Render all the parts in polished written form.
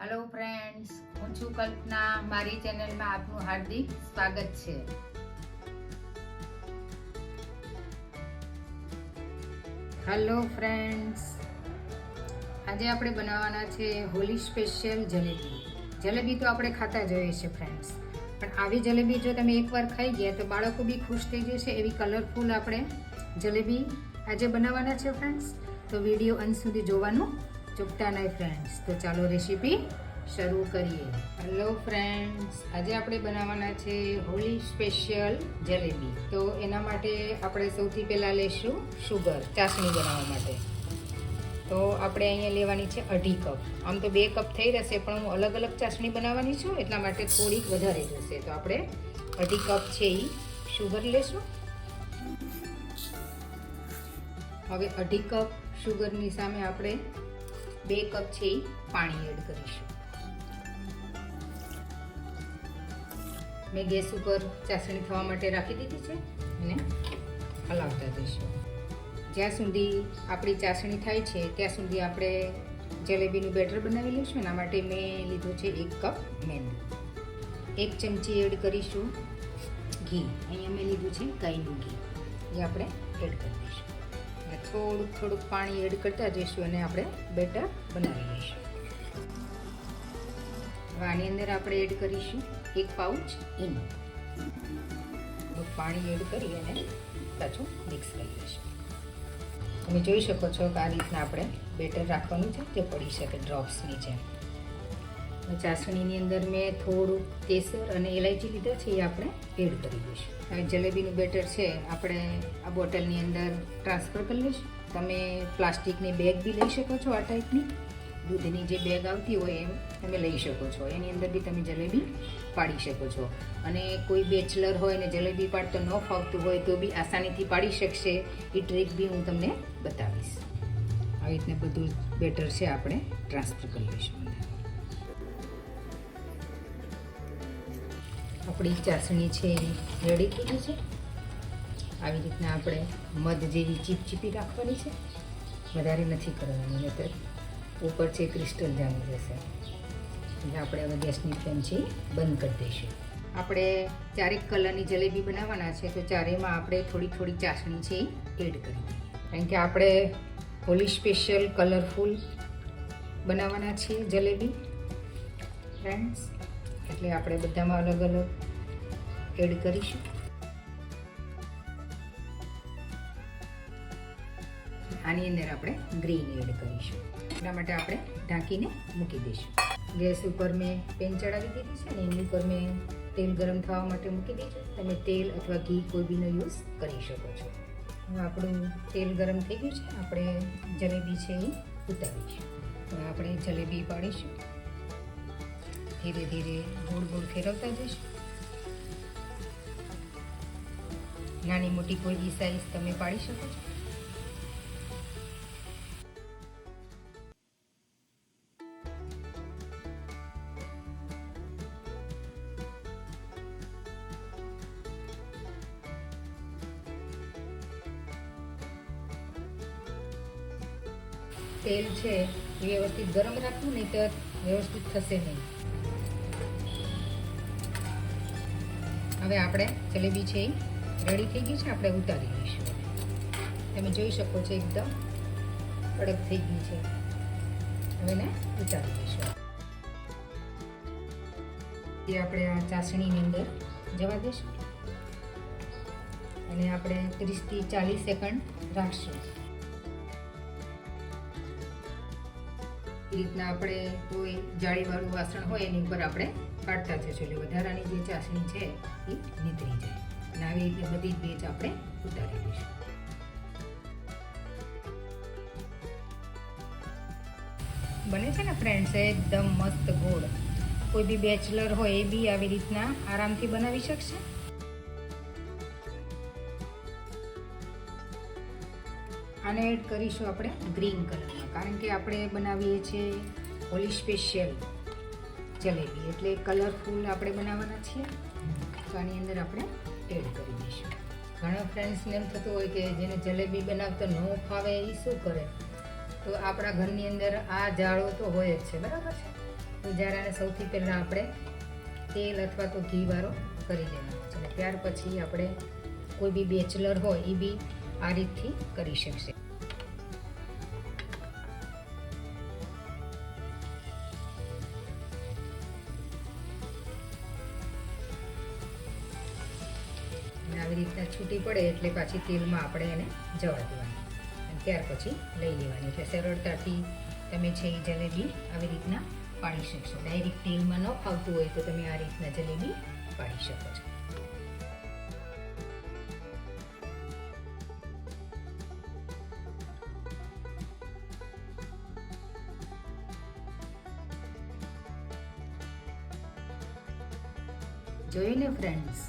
Hello friends, હું છું કલ્પના. મારી ચેનલમાં આપનું હાર્દિક સ્વાગત છે. હેલો ફ્રેન્ડ્સ, આજે આપણે બનાવવાના છે હોલી સ્પેશિયલ જલેબી. જલેબી તો આપણે ખાતા જ હોઈએ છીએ ફ્રેન્ડ્સ, પણ આવી જલેબી જો તમે એકવાર ખાઈ ગયા તો બાળકો બી ખુશ થઈ જશે. એવી કલરફુલ આપણે જલેબી આજે બનાવવાના છે ફ્રેન્ડ્સ. તો વિડીયો અંત સુધી જોવાનું ચૂકતા નહીં ફ્રેન્ડ્સ. તો ચાલો રેસીપી શરૂ કરીએ. હેલો ફ્રેન્ડ્સ, આજે આપણે બનાવવાના છે હોલી સ્પેશિયલ જલેબી. તો એના માટે આપણે સૌથી પહેલાં લઈશું શુગર, ચાસણી બનાવવા માટે. તો આપણે અહીંયા લેવાની છે 2.5 કપ. આમ તો 2 કપ થઈ રહેશે, પણ હું અલગ અલગ ચાસણી બનાવવાની છું એટલા માટે થોડીક વધારે જશે. તો આપણે 2.5 કપ છે એ શુગર લેશું. હવે 2.5 કપ શુગરની સામે આપણે 2 કપ છે એ પાણી એડ કરીશું. મેં ગેસ ઉપર ચાસણી થવા માટે રાખી દીધી છે અને હલાવતા જઈશું. જ્યાં સુધી આપણી ચાસણી થાય છે ત્યાં સુધી આપણે જલેબીનું બેટર બનાવી લઈશું. એના માટે મેં લીધું છે 1 કપ મેંદું. 1 ચમચી એડ કરીશું ઘી. અહીંયા મેં લીધું છે ગાયનું ઘી, એ આપણે એડ કરી દઈશું. અને થોડુંક પાણી એડ કરતા જઈશું અને આપણે બેટર બનાવી લઈશું. હવે આની અંદર આપણે એડ કરીશું 1 પાઉચ ઈનો. પાણી એડ કરી અને પાછું મિક્સ કરી લઈશું. તમે જોઈ શકો છો કે આ રીતના આપણે બેટર રાખવાનું છે, જે પડી શકે ડ્રોપ્સની જેમ. ચાસણીની અંદર મેં થોડું કેસર અને ઇલાયચી લીધા છે, એ આપણે એડ કરી દઈશું. હવે જલેબીનું બેટર છે આપણે આ બોટલની અંદર ટ્રાન્સફર કરી લઈશું. તમે પ્લાસ્ટિકની બેગ બી લઈ શકો છો, આ ટાઈપની દૂધની જે બેગ આવતી હોય એમ તમે લઈ શકો છો. એની અંદર બી તમે જલેબી પાડી શકો છો. અને કોઈ બેચલર હોય ને જલેબી પાડતો ન ફાવતું હોય તો બી આસાનીથી પાડી શકશે. એ ટ્રીક બી હું તમને બતાવીશ. આવી રીતના બધું બેટર છે આપણે ટ્રાન્સફર કરી લઈશું. આપણી ચાસણી છે રેડી થઈ ગઈ છે. આવી રીતના આપણે મધ જેવી ચીપચીપી રાખવાની છે, વધારે નથી કરવાની, નહીંતર ઉપર છે ક્રિસ્ટલ જામી જશે. એટલે આપણે હવે ગેસની ફ્લેમ છે બંધ કરી દઈશું. આપણે 4 કલરની જલેબી બનાવવાના છે, તો ચારેયમાં આપણે થોડી ચાસણી છે એડ કરી દઈએ. કારણ કે આપણે હોલી સ્પેશિયલ કલરફુલ બનાવવાના છીએ જલેબી ફ્રેન્ડ્સ, એટલે આપણે બધામાં અલગ અલગ એડ કરીશું. આની અંદર આપણે ગ્રીન એડ કરીશું. એટલા માટે આપણે ઢાંકીને મૂકી દઈશું. ગેસ ઉપર મેં પેન ચડાવી દીધી છે અને એની ઉપર મેં તેલ ગરમ થવા માટે મૂકી દીધું. તમે તેલ અથવા ઘી કોઈ બીનો યુઝ કરી શકો છો. હવે આપણું તેલ ગરમ થઈ ગયું છે. આપણે જલેબી છે એ ઉતારીશું. હવે આપણે જલેબી પાડીશું. ધીરે ધીરે ગોળ ફેરવતા જઈશું. નાની મોટી કોઈ બી સાઈઝ તમે પાડી શકો છો. તેલ છે એ વ્યવસ્થિત ગરમ રાખવું, નહીં તો વ્યવસ્થિત થશે નહીં. હવે આપણે જલેબી છે એ રેડી થઈ ગઈ છે. આપણે ઉતારી લઈશું. તમે જોઈ શકો છો એકદમ કડક થઈ ગઈ છે. હવે એને ઉતારી લઈશું. એ આપણે આ ચાસણીની અંદર જવા દઈશું અને આપણે 30 થી 40 સેકન્ડ રાખશું. એ રીતના આપણે કોઈ જાળીવાળું વાસણ હોય એની ઉપર આપણે કાઢતા જઈશું, એટલે વધારાની જે ચાસણી છે એ નીતરી જાય. અને આવી રીતે બધી જ બેચ આપણે ઉતારી દઈશું. બને છે ને ફ્રેન્ડ્સ એકદમ મસ્ત ગોળ. કોઈ બી બેચલર હોય એ બી આવી રીતના આરામથી બનાવી શકશે. આને એડ કરીશું આપણે ગ્રીન કલરમાં, કારણ કે આપણે બનાવીએ છીએ હોલી સ્પેશિયલ જલેબી, એટલે કલરફુલ આપણે બનાવવાના છીએ. તો આની અંદર આપણે એડ કરી દઈશું. ઘણા ફ્રેન્ડ્સને એમ થતું હોય કે જેને જલેબી બનાવતા ન ફાવે એ શું કરે, તો આપણા ઘરની અંદર આ જાળો તો હોય જ છે, બરાબર છે. વઘારાને સૌથી પહેલાં આપણે તેલ અથવા તો ઘીવાળો કરી દેવાનો છે અને ત્યાર પછી આપણે કોઈ બી બેચલર હોય એ બી આ રીતથી કરી શકશે. આવી રીતના છૂટી પડે એટલે પાછી તેલમાં આપણે એને જવા દેવાની અને ત્યાર પછી લઈ લેવાની. એટલે સરળતાથી તમે છે એ જલેબી આવી રીતના પાડી શકશો. ડાયરેક્ટ તેલમાં ન ફાવતું હોય તો તમે આ રીતના જલેબી પાડી શકો છો. જોયું ને ફ્રેન્ડ્સ,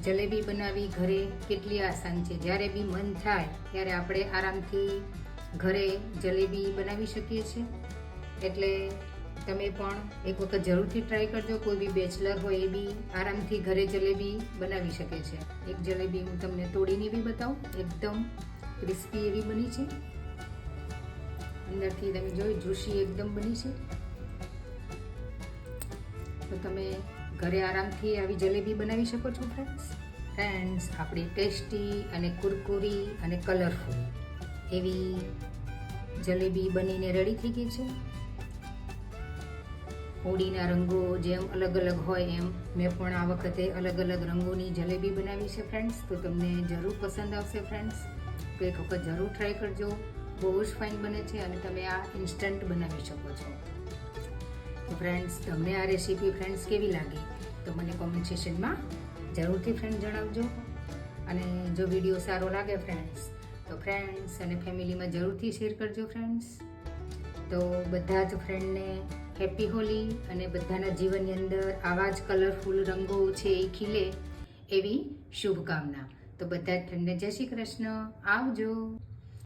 જલેબી બનાવવી ઘરે કેટલી આસાન છે. જ્યારે બી મન થાય ત્યારે આપણે આરામથી ઘરે જલેબી બનાવી શકીએ છીએ. એટલે તમે પણ એક વખત જરૂરથી ટ્રાય કરજો. કોઈ બી બેચલર હોય એ બી આરામથી ઘરે જલેબી બનાવી શકે છે. એક જલેબી હું તમને તોડીને બી બતાવું. એકદમ ક્રિસ્પી એવી બની છે. અંદરથી તમે જોયું જ્યુસી એકદમ બની છે. તો તમે ઘરે આરામથી આવી જલેબી બનાવી શકો છો ફ્રેન્ડ્સ. આપણી ટેસ્ટી અને કુરકુરી અને કલરફુલ એવી જલેબી બનીને રેડી થઈ ગઈ છે. હોળીના રંગો જેમ અલગ અલગ હોય એમ મેં પણ આ વખતે અલગ અલગ રંગોની જલેબી બનાવી છે ફ્રેન્ડ્સ. તો તમને જરૂર પસંદ આવશે ફ્રેન્ડ્સ. તો એક વખત જરૂર ટ્રાય કરજો. બહુ જ ફાઇન બને છે અને તમે આ ઇન્સ્ટન્ટ બનાવી શકો છો. તો ફ્રેન્ડ્સ, તમને આ રેસીપી ફ્રેન્ડ્સ કેવી લાગી તો મને કોમેન્ટ સેક્શનમાં જરૂરથી ફ્રેન્ડ જણાવજો. અને જો વિડીયો સારો લાગે ફ્રેન્ડ્સ તો ફ્રેન્ડ્સ અને ફેમિલીમાં જરૂરથી શેર કરજો ફ્રેન્ડ્સ. તો બધા જ ફ્રેન્ડને હેપી હોલી અને બધાના જીવનની અંદર આવા જ કલરફુલ રંગો છે એ ખીલે એવી શુભકામના. તો બધા જ ફ્રેન્ડને જય શ્રી કૃષ્ણ. આવજો.